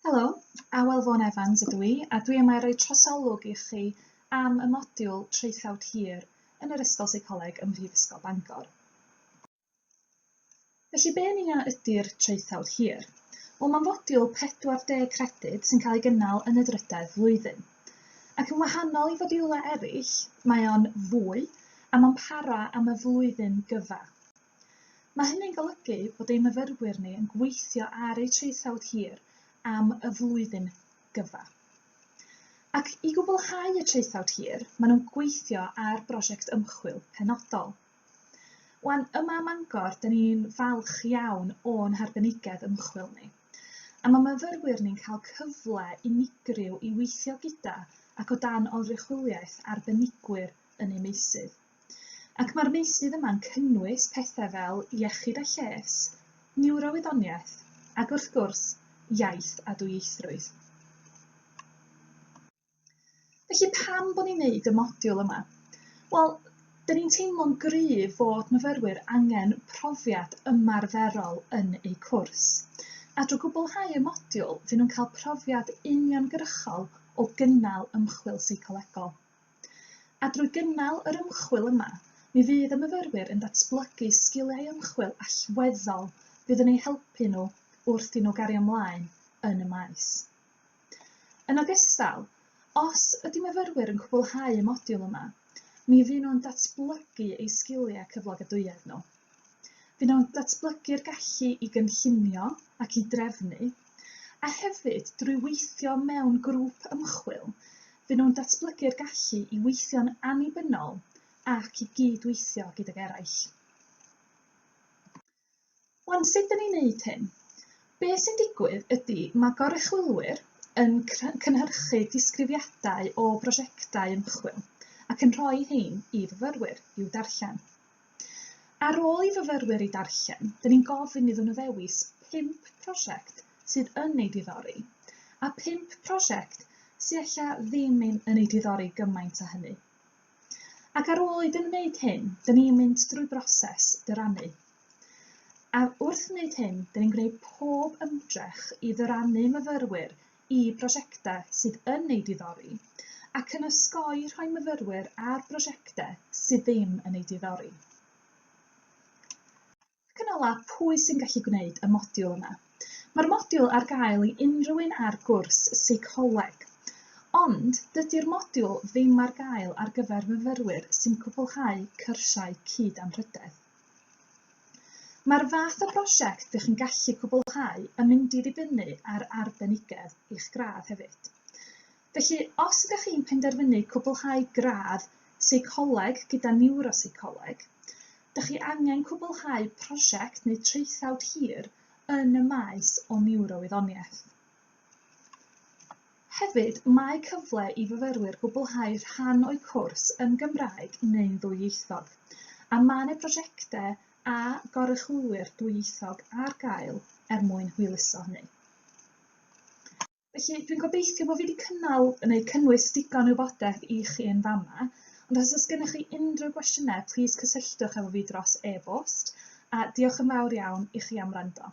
Helo, Awel Vaughan-Evans ydw i, a dwi yma i roi trosolwg i chi am y modiwl Traethawd Hir yn yr ysgol Seicoleg ym Mhrifysgol Bangor. Felly, be yn union ydy'r Traethawd Hir? Wel, mae'n fodiwl 40 credyd sy'n cael ei gynnal yn y drydedd flwyddyn. Ac yn wahanol i fodiwlau eraill, mae o'n fwy a mae'n para am y flwyddyn gyfa. Mae hynny'n golygu bod ein myfyrwyr ni yn gweithio ar eu Traethawd Hir am y flwyddyn gyfa. Ac i gwblhau y Traethawd Hir, maen nhw'n gweithio ar brosiect ymchwil penodol. Wan, yma ym Bangor, dyn ni'n falch iawn o'n harbenigedd ymchwil ni. A mae myfyrwyr ni'n cael cyfle unigryw i weithio gyda ac o dan oddrychwiliaeth arbenigwyr yn eu meysydd. Ac mae'r meysydd yma'n cynnwys pethau fel iechyd a lles, niwrowyddoniaeth ac wrth gwrs, iaith a dwyieithrwydd. Felly pam bod ni'n gwneud y modiwl yma? Wel, dyn ni'n teimlo'n gryf fod myfyrwyr angen profiad ymarferol yn eu cwrs. A drwy gwblhau y modiwl, fydd nhw'n cael profiad uniongyrchol o gynnal ymchwil seicolegol. A drwy gynnal yr ymchwil yma, mi fydd y myfyrwyr yn datblygu sgiliau ymchwil allweddol fydd yn eu helpu nhw wrth i nhw gario ymlaen yn y maes. Yn ogystal, os ydy myfyrwyr yn cwblhau y modiwl yma, mi fydd nhw'n datblygu eu sgiliau cyflogadwyedd nhw. Fydd nhw'n datblygu'r gallu i gynllunio ac i drefnu, a hefyd drwy weithio mewn grŵp ymchwil, fydd nhw'n datblygu'r gallu i weithio'n annibynnol ac i gydweithio gydag eraill. Wan, sut dyn ni'n gwneud hyn? Be sy'n digwydd ydy mae gorychwylwyr yn cynhyrchu disgrifiadau o brosiectau ymchwil ac yn rhoi hein i fyfyrwyr i'w darllen. Ar ôl i fyfyrwyr i darllen, dyn ni'n gofyn iddyn nhw ddewis 5 prosiect sydd yn ei diddori a 5 prosiect sydd ella ddim yn ei diddori gymaint â hynny. Ac ar ôl iddyn nhw wneud hyn, dyn ni'n mynd drwy broses dyrannu. A wrth wneud hyn, dyn ni'n gwneud pob ymdrech i ddyrannu myfyrwyr i brosiectau sydd yn ei diddori ac yn osgoi rhoi myfyrwyr ar brosiectau sydd ddim yn ei diddori. Ac yn ola, pwy sy'n gallu gwneud y modiwl yma? Mae'r modiwl ar gael i unrhyw un ar gwrs Seicoleg, ond dydy'r modiwl ddim ar gael ar gyfer myfyrwyr sy'n cwblhau cyrsiau cyd-anrhydedd. Mae'r fath o brosiect ydych chi'n gallu cwblhau yn mynd i ddibynnu ar arbenigedd i'ch gradd hefyd. Felly, os ydych chi'n penderfynu cwblhau gradd Seicoleg gyda niwroseicoleg, ydych chi angen cwblhau prosiect neu Traethawd Hir yn y maes o niwrowyddoniaeth. Hefyd, mae cyfle i fyfyrwyr gwblhau rhan o'i cwrs yn Gymraeg neu'n ddwyieithog, a mae yna brosiectau a gorychwylwyr dwyieithog ar gael mwyn hwyluso hynny. Felly, dwi'n gobeithio bod fi wedi cynnwys digon o wybodaeth i chi yn fama, ond os oes gennych chi unrhyw gwestiynau, plis cysylltwch efo fi dros e-bost, a diolch yn fawr iawn i chi am wrando.